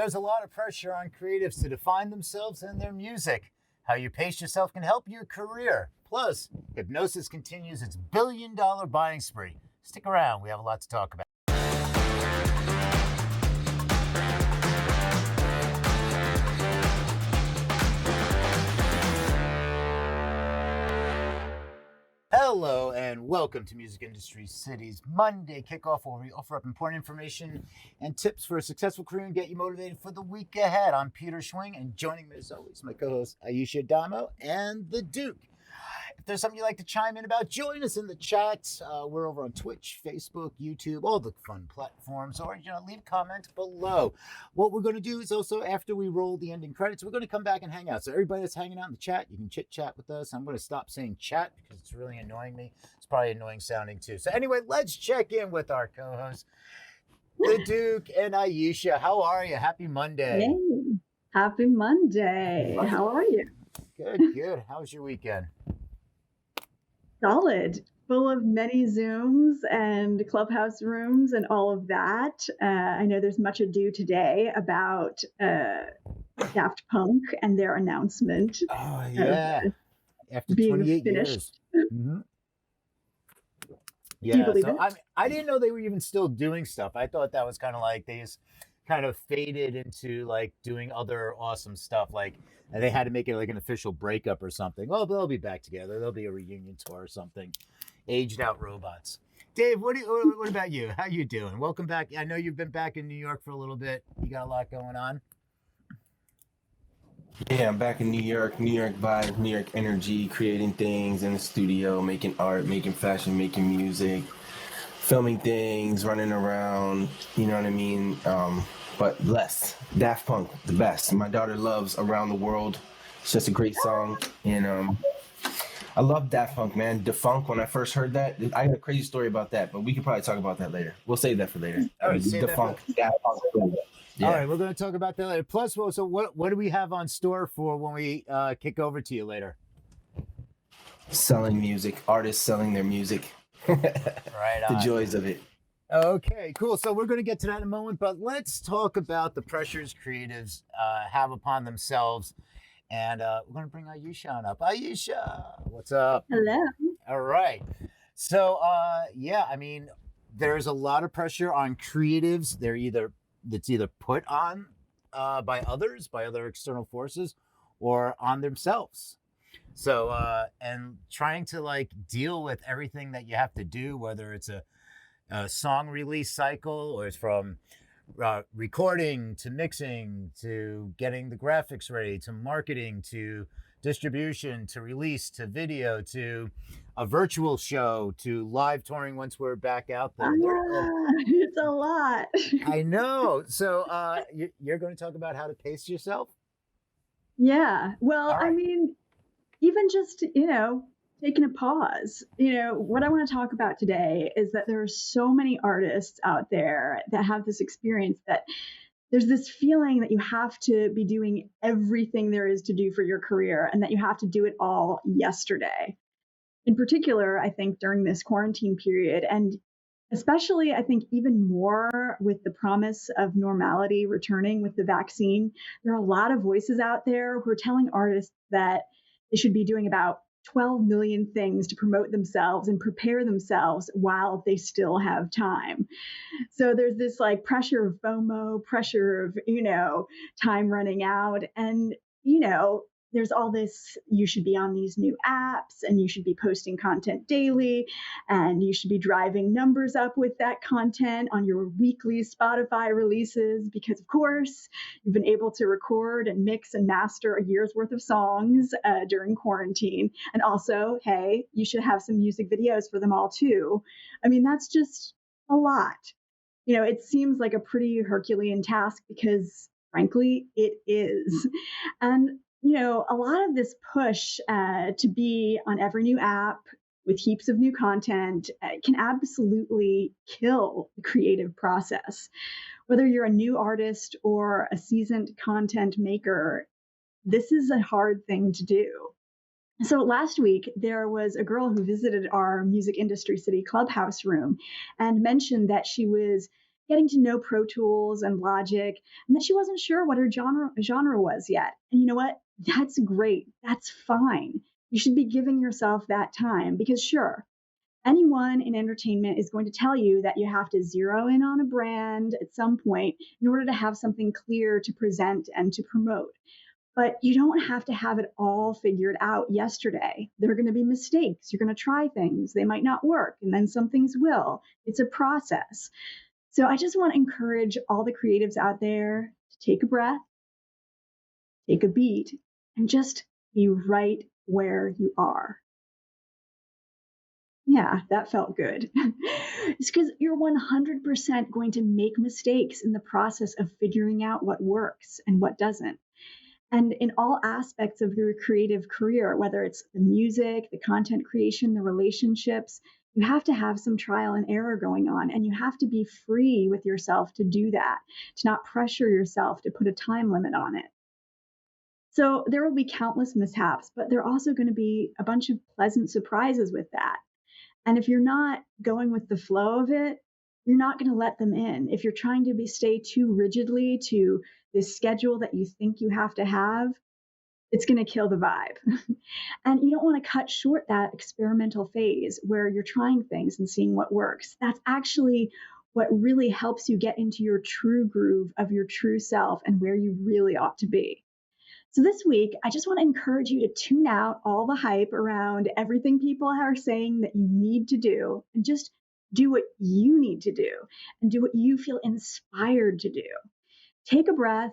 There's a lot of pressure on creatives to define themselves and their music. How you pace yourself can help your career. Plus, Hipgnosis continues its billion-dollar buying spree. Stick around, we have a lot to talk about. Hello and welcome to Music Industry City's Monday kickoff, where we offer up important information and tips for a successful career and get you motivated for the week ahead. I'm Peter Schwing, and joining me as always, my co-host Aisha Damo and the Duke. If there's something you'd like to chime in about, join us in the chat. We're over on Twitch, Facebook, YouTube, all the fun platforms, or leave a comment below. What we're going to do is also, after we roll the ending credits, we're going to come back and hang out. So everybody that's hanging out in the chat, you can chit chat with us. I'm going to stop saying chat because it's really annoying me. It's probably annoying sounding too. So anyway, let's check in with our co-hosts, the Duke and Aisha. How are you? Happy Monday. Hey, happy Monday. How are you? Good. How was your weekend? Solid, full of many Zooms and Clubhouse rooms and all of that. I know there's much ado today about Daft Punk and their announcement. Oh, yeah. After 28 years. Mm-hmm. Yeah, do you believe it? I didn't know they were even still doing stuff. I thought that was kind of like they just kind of faded into like doing other awesome stuff. Like, and they had to make it like an official breakup or something. Well, they'll be back together. There'll be a reunion tour or something. Aged out robots. Dave, what about you? How you doing? Welcome back. I know you've been back in New York for a little bit. You got a lot going on. Yeah, I'm back in New York vibe, New York energy, creating things in the studio, making art, making fashion, making music, filming things, running around, you know what I mean? But less. Daft Punk, the best. My daughter loves Around the World. It's just a great song. And I love Daft Punk, man. Defunk, when I first heard that, I got a crazy story about that, but we could probably talk about that later. We'll save that for later. All right, Defunk, Daft Punk. Yeah. All right, we're going to talk about that later. Plus, so what do we have on store for when we kick over to you later? Selling music, artists selling their music. Right on. The joys of it. Okay, cool. So we're going to get to that in a moment, but let's talk about the pressures creatives have upon themselves. And we're going to bring Aisha on up. Aisha, what's up? Hello. All right. So, I mean, there's a lot of pressure on creatives. It's either put on by others, by other external forces, or on themselves. So, and trying to like deal with everything that you have to do, whether it's a song release cycle or it's from recording to mixing to getting the graphics ready to marketing to distribution to release to video to a virtual show to live touring once we're back out there. It's a lot. I know. So you're going to talk about how to pace yourself? Yeah. Well, All right. I mean, even just, taking a pause. What I want to talk about today is that there are so many artists out there that have this experience that there's this feeling that you have to be doing everything there is to do for your career and that you have to do it all yesterday. In particular, I think during this quarantine period, and especially I think even more with the promise of normality returning with the vaccine, there are a lot of voices out there who are telling artists that they should be doing about 12 million things to promote themselves and prepare themselves while they still have time. So there's this like pressure of FOMO, pressure of, time running out. And, there's all this, you should be on these new apps and you should be posting content daily and you should be driving numbers up with that content on your weekly Spotify releases because, of course, you've been able to record and mix and master a year's worth of songs during quarantine. And also, hey, you should have some music videos for them all too. I mean, that's just a lot. It seems like a pretty Herculean task because, frankly, it is. And a lot of this push to be on every new app with heaps of new content can absolutely kill the creative process. Whether you're a new artist or a seasoned content maker, this is a hard thing to do. So last week, there was a girl who visited our Music Industry City Clubhouse room and mentioned that she was getting to know Pro Tools and Logic, and that she wasn't sure what her genre was yet. And you know what? That's great. That's fine. You should be giving yourself that time because, sure, anyone in entertainment is going to tell you that you have to zero in on a brand at some point in order to have something clear to present and to promote. But you don't have to have it all figured out yesterday. There are going to be mistakes. You're going to try things. They might not work, and then some things will. It's a process. So I just want to encourage all the creatives out there to take a breath, take a beat, and just be right where you are. Yeah, that felt good. It's because you're 100% going to make mistakes in the process of figuring out what works and what doesn't. And in all aspects of your creative career, whether it's the music, the content creation, the relationships, you have to have some trial and error going on. And you have to be free with yourself to do that, to not pressure yourself to put a time limit on it. So there will be countless mishaps, but there are also going to be a bunch of pleasant surprises with that. And if you're not going with the flow of it, you're not going to let them in. If you're trying to stay too rigidly to this schedule that you think you have to have, it's going to kill the vibe. And you don't want to cut short that experimental phase where you're trying things and seeing what works. That's actually what really helps you get into your true groove of your true self and where you really ought to be. So this week, I just want to encourage you to tune out all the hype around everything people are saying that you need to do and just do what you need to do and do what you feel inspired to do. Take a breath,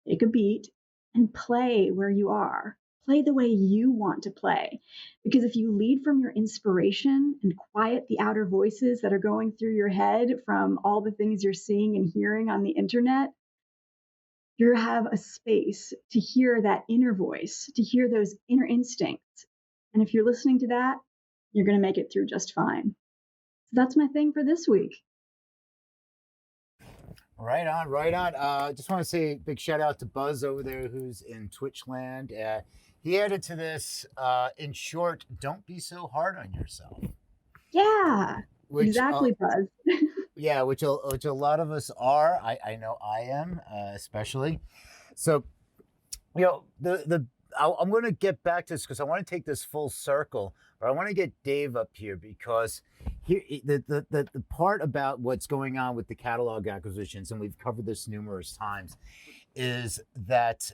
take a beat, and play where you are. Play the way you want to play. Because if you lead from your inspiration and quiet the outer voices that are going through your head from all the things you're seeing and hearing on the internet, you have a space to hear that inner voice, to hear those inner instincts. And if you're listening to that, you're going to make it through just fine. So that's my thing for this week. Right on, right on. Just want to say a big shout out to Buzz over there who's in Twitch land. He added to this, in short, don't be so hard on yourself. Yeah, Which, exactly, Buzz. Yeah, which a lot of us are. I know I am, especially. So, I'm going to get back to this because I want to take this full circle, but I want to get Dave up here because here the part about what's going on with the catalog acquisitions, and we've covered this numerous times, is that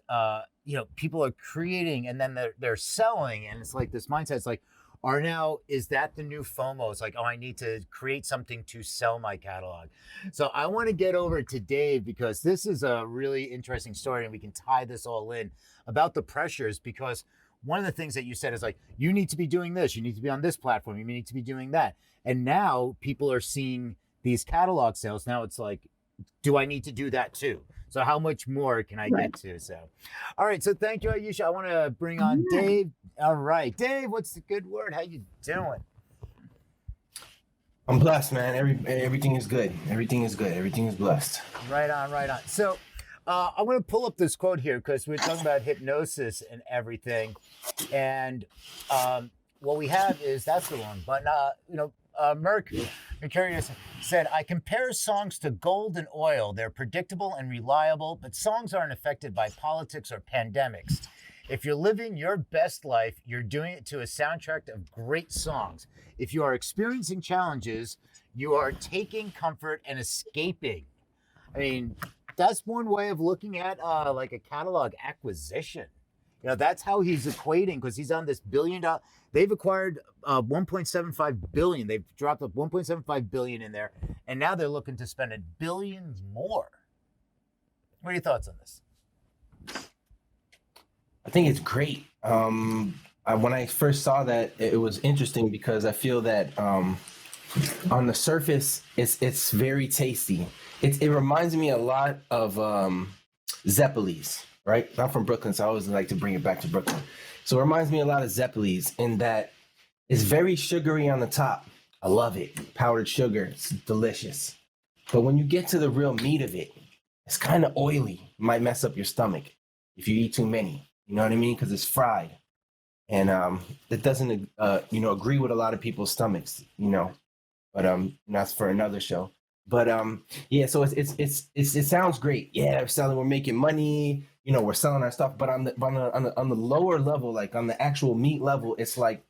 people are creating and then they're selling, and it's like this mindset. It's like, is that the new FOMO? It's like, I need to create something to sell my catalog. So I want to get over to Dave because this is a really interesting story and we can tie this all in about the pressures, because one of the things that you said is like, you need to be doing this, you need to be on this platform, you need to be doing that. And now people are seeing these catalog sales. Now it's like, do I need to do that too? So how much more can I get to? So, all right. So thank you, Ayesha. I want to bring on Dave. All right, Dave, what's the good word? How you doing? I'm blessed, man. Everything is good. Everything is good. Everything is blessed. Right on, right on. So I'm going to pull up this quote here because we're talking about hypnosis and everything. And what we have is, that's the one. But, Mercurius said, I compare songs to gold and oil. They're predictable and reliable, but songs aren't affected by politics or pandemics. If you're living your best life, you're doing it to a soundtrack of great songs. If you are experiencing challenges, you are taking comfort and escaping. I mean, that's one way of looking at like a catalog acquisition. That's how he's equating, because he's on this $1 billion. They've acquired 1.75 billion. They've dropped up 1.75 billion in there, and now they're looking to spend $1 billion more. What are your thoughts on this? I think it's great. When I first saw that, it was interesting because I feel that on the surface, it's very tasty. It reminds me a lot of Zeppelis, right? I'm from Brooklyn, so I always like to bring it back to Brooklyn. So it reminds me a lot of Zeppelis in that it's very sugary on the top. I love it. Powdered sugar, it's delicious. But when you get to the real meat of it, it's kind of oily. It might mess up your stomach if you eat too many. You know what I mean? Because it's fried. And it doesn't, agree with a lot of people's stomachs, but that's for another show. But yeah, so it sounds great. Yeah, we're making money, you know, we're selling our stuff, but on the lower level, like on the actual meat level, it's like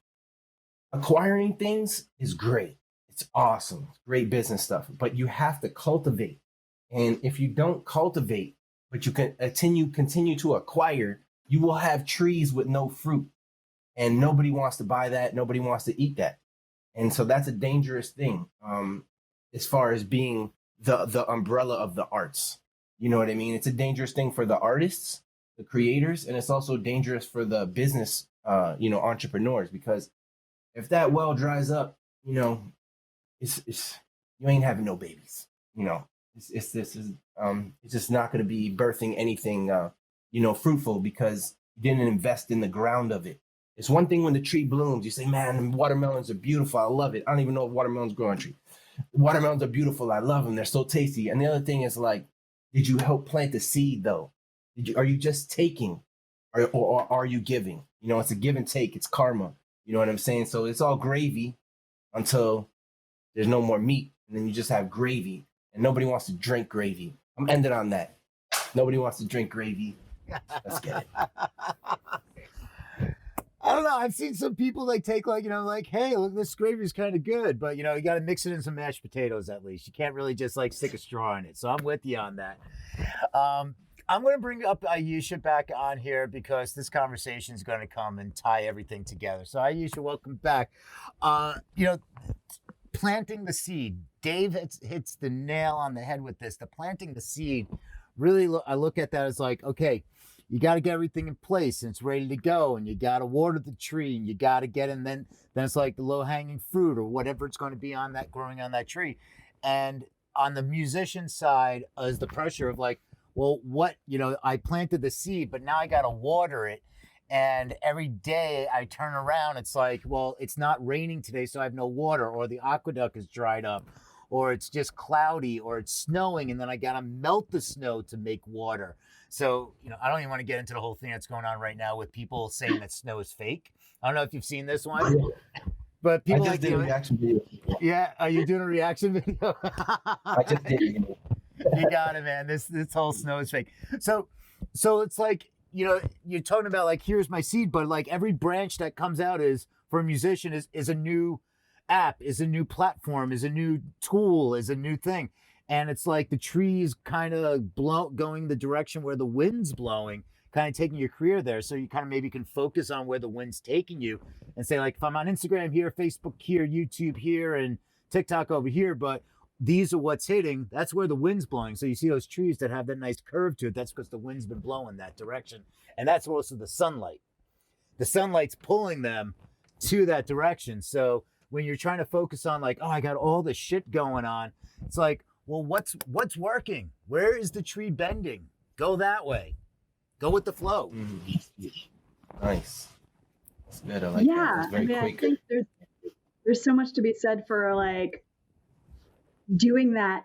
acquiring things is great. It's awesome. Great business stuff, but you have to cultivate. And if you don't cultivate, but you can continue to acquire, you will have trees with no fruit. And nobody wants to buy that, nobody wants to eat that. And so that's a dangerous thing. As far as being the umbrella of the arts. You know what I mean? It's a dangerous thing for the artists, the creators, and it's also dangerous for the business entrepreneurs, because if that well dries up, you know, it's you ain't having no babies. You know, it's just not going to be birthing anything fruitful, because you didn't invest in the ground of it. It's one thing when the tree blooms, you say, man, watermelons are beautiful. I love it. I don't even know if watermelons grow on a tree. Watermelons are beautiful. I love them. They're so tasty. And the other thing is, like, did you help plant the seed though? Are you just taking, or are you giving? You know, it's a give and take. It's karma. You know what I'm saying? So it's all gravy until there's no more meat, and then you just have gravy, and nobody wants to drink gravy. I'm ending on that. Nobody wants to drink gravy. Let's get it. I don't know. I've seen some people like take like, hey, look, this gravy is kind of good, but you got to mix it in some mashed potatoes at least. You can't really just like stick a straw in it. So I'm with you on that. I'm going to bring up Ayesha back on here because this conversation is going to come and tie everything together. So Ayesha, welcome back. Planting the seed. Dave hits the nail on the head with this. The planting the seed, really, I look at that as like, okay, you got to get everything in place and it's ready to go, and you got to water the tree, and you got to get in. Then it's like the low hanging fruit or whatever it's going to be on that growing on that tree. And on the musician side is the pressure of like, well, what, I planted the seed, but now I got to water it. And every day I turn around, it's like, well, it's not raining today, so I have no water, or the aqueduct is dried up, or it's just cloudy, or it's snowing, and then I got to melt the snow to make water. So, I don't even want to get into the whole thing that's going on right now with people saying that snow is fake. I don't know if you've seen this one, but people I just did a reaction video. Yeah, are you doing a reaction video? I just did. You got it, man. This whole snow is fake. So it's like, you're talking about like, here's my seed, but like every branch that comes out is for a musician is a new app, is a new platform, is a new tool, is a new thing. And it's like the trees kind of going the direction where the wind's blowing, kind of taking your career there. So you kind of maybe can focus on where the wind's taking you and say, like, if I'm on Instagram here, Facebook here, YouTube here, and TikTok over here, but these are what's hitting, that's where the wind's blowing. So you see those trees that have that nice curve to it, that's because the wind's been blowing that direction. And that's also the sunlight. The sunlight's pulling them to that direction. So when you're trying to focus on like, oh, I got all this shit going on, it's like, well, what's working? Where is the tree bending? Go that way. Go with the flow. Mm-hmm. Nice. That's good. I like that. It's very quick. I think there's so much to be said for like doing that,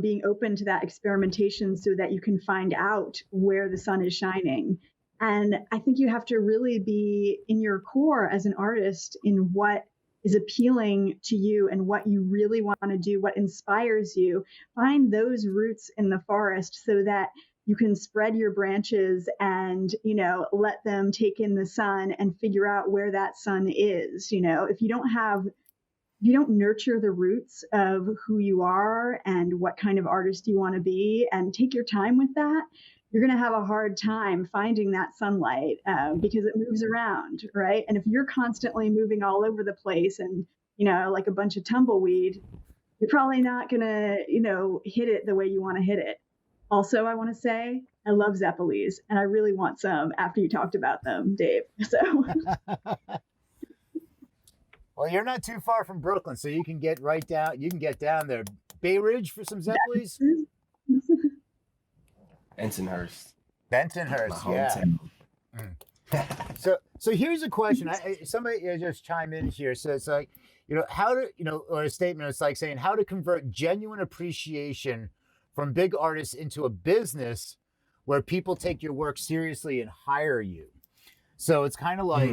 being open to that experimentation so that you can find out where the sun is shining. And I think you have to really be in your core as an artist in what is appealing to you and what you really want to do, what inspires you. Find those roots in the forest so that you can spread your branches and, let them take in the sun and figure out where that sun is. If you don't nurture the roots of who you are and what kind of artist you want to be and take your time with that, you're going to have a hard time finding that sunlight because it moves around, right? And if you're constantly moving all over the place and, like a bunch of tumbleweed, you're probably not going to, hit it the way you want to hit it. Also, I want to say I love Zeppelis, and I really want some after you talked about them, Dave. So. Well, you're not too far from Brooklyn, so you can get right down. You can get down there. Bay Ridge for some Zeppelis. Bensonhurst. Bensonhurst, yeah. So here's a question. Somebody just chime in here. So it's like, how to, or a statement. It's like saying how to convert genuine appreciation from big artists into a business where people take your work seriously and hire you. So it's kind of like,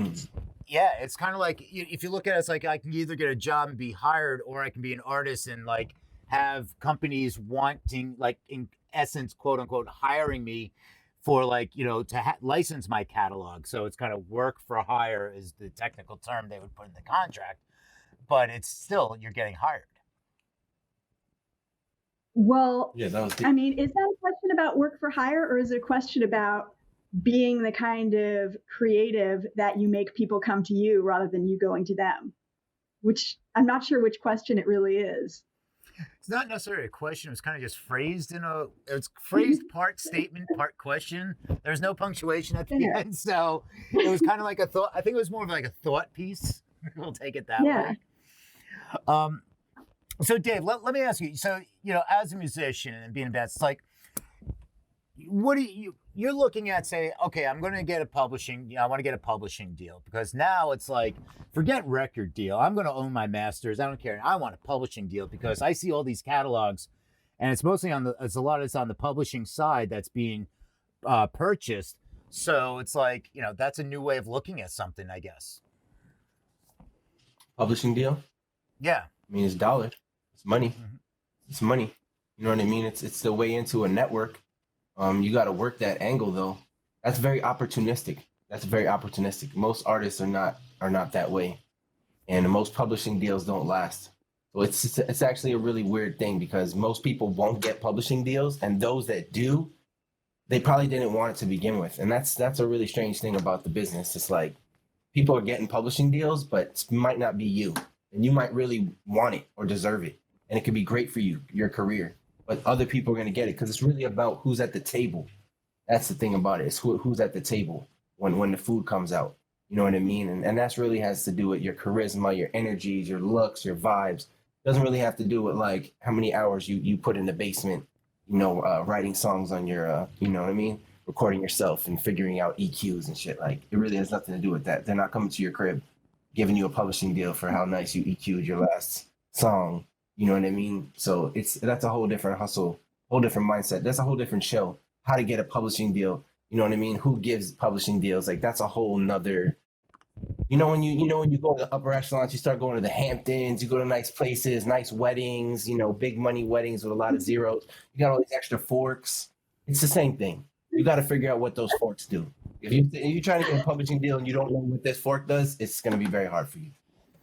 it's kind of like if you look at it, it's like I can either get a job and be hired, or I can be an artist and like have companies wanting, like, in essence, quote unquote, hiring me for, like, to license my catalog. So it's kind of work for hire is the technical term they would put in the contract, but it's still, you're getting hired. Well, Yeah, that was I mean, is that a question about work for hire, or is it a question about being the kind of creative that you make people come to you rather than you going to them? Which I'm not sure which question it really is. It's not necessarily a question. It was kind of just phrased it's phrased part statement, part question. There's no punctuation at the Yeah. end. So it was kind of like a thought. I think it was more of like a thought piece. We'll take it that way. So Dave, let me ask you, so, as a musician and being a band, it's like, what do you're looking at, say, okay, I'm going to get a publishing, I want to get a publishing deal, because now it's like, forget record deal. I'm going to own my masters. I don't care. I want a publishing deal because I see all these catalogs, and it's mostly it's a lot of it's on the publishing side that's being purchased. So it's like, that's a new way of looking at something, I guess. publishing deal. Yeah. I mean, it's dollar. It's money. Mm-hmm. It's money. You know what I mean? It's the way into a network. You got to work that angle though. That's very opportunistic. Most artists are not that way, and most publishing deals don't last. So it's actually a really weird thing because most people won't get publishing deals, and those that do, they probably didn't want it to begin with. And that's a really strange thing about the business. It's like people are getting publishing deals, but it might not be you, and you might really want it or deserve it, and it could be great for you, your career. But other people are going to get it because it's really about who's at the table. That's the thing about it. It's who's at the table when the food comes out. You know what I mean? And that's really has to do with your charisma, your energies, your looks, your vibes. It doesn't really have to do with like how many hours you put in the basement, writing songs on your, you know what I mean? Recording yourself and figuring out EQs and shit. Like, it really has nothing to do with that. They're not coming to your crib, giving you a publishing deal for how nice you EQ'd your last song. You know what I mean? So that's a whole different hustle, whole different mindset. That's a whole different show. How to get a publishing deal. You know what I mean? Who gives publishing deals? Like, that's a whole nother. When you go to the upper echelons, you start going to the Hamptons. You go to nice places, nice weddings. Big money weddings with a lot of zeros. You got all these extra forks. It's the same thing. You got to figure out what those forks do. If you're trying to get a publishing deal and you don't know what this fork does, it's going to be very hard for you.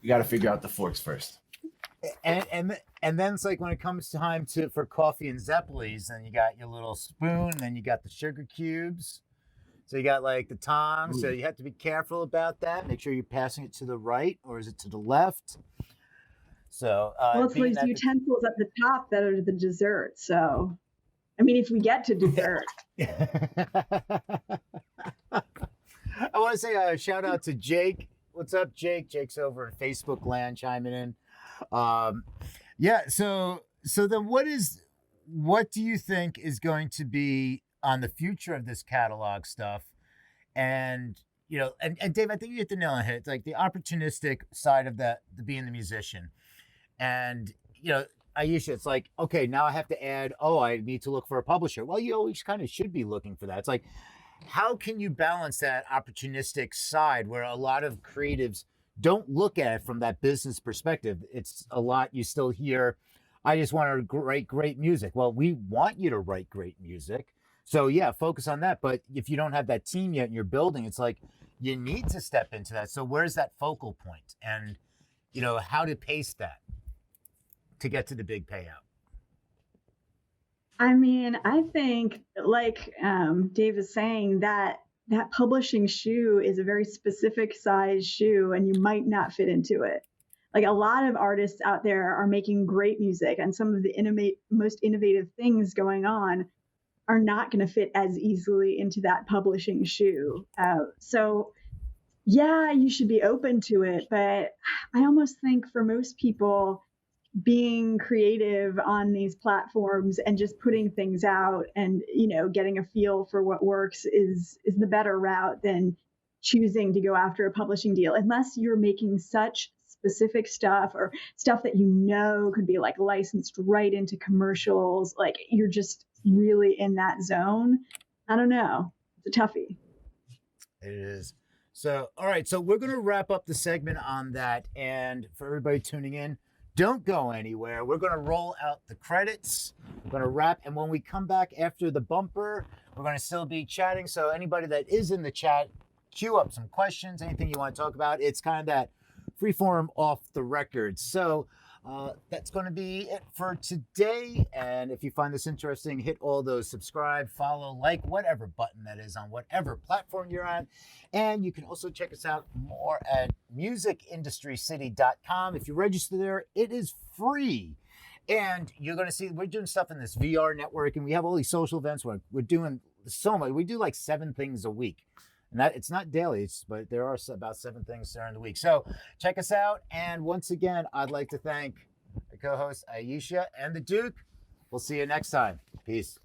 You got to figure out the forks first. And then it's like when it comes time for coffee and Zeppelis, then you got your little spoon, then you got the sugar cubes. So you got like the tongs. Ooh. So you have to be careful about that. Make sure you're passing it to the right, or is it to the left? So well, it's those utensils at the top that are the dessert. So, I mean, if we get to dessert. I want to say a shout out to Jake. What's up, Jake? Jake's over in Facebook land chiming in. Yeah. So then what do you think is going to be on the future of this catalog stuff? And, and Dave, I think you hit the nail on the head. It's like the opportunistic side of the being the musician. And, Aisha, it's like, okay, now I have to add, I need to look for a publisher. Well, you always kind of should be looking for that. It's like, how can you balance that opportunistic side where a lot of creatives don't look at it from that business perspective? It's a lot. You still hear, I just want to write great music. Well, we want you to write great music. So yeah, focus on that. But if you don't have that team yet in your building, it's like, you need to step into that. So where's that focal point? And, how to pace that to get to the big payout? I mean, I think like Dave is saying that publishing shoe is a very specific size shoe and you might not fit into it. Like a lot of artists out there are making great music and some of the most innovative things going on are not going to fit as easily into that publishing shoe. So yeah, you should be open to it. But I almost think for most people, being creative on these platforms and just putting things out and getting a feel for what works is the better route than choosing to go after a publishing deal, unless you're making such specific stuff or stuff that could be like licensed right into commercials, like you're just really in that zone. I don't know, it's a toughie. It is. So all right, so we're going to wrap up the segment on that, and for everybody tuning in, Don't go anywhere. We're going to roll out the credits. We're going to wrap. And when we come back after the bumper, we're going to still be chatting. So anybody that is in the chat, queue up some questions, anything you want to talk about. It's kind of that free form off the record. So that's going to be it for today. And if you find this interesting, hit all those subscribe, follow, like, whatever button that is on whatever platform you're on. And you can also check us out more at musicindustrycity.com. If you register there, it is free. And you're going to see we're doing stuff in this VR network, and we have all these social events where we're doing so much. We do like 7 things a week. And that it's not daily, but there are about 7 things during the week. So check us out. And once again, I'd like to thank the co-host Aisha and the Duke. We'll see you next time. Peace.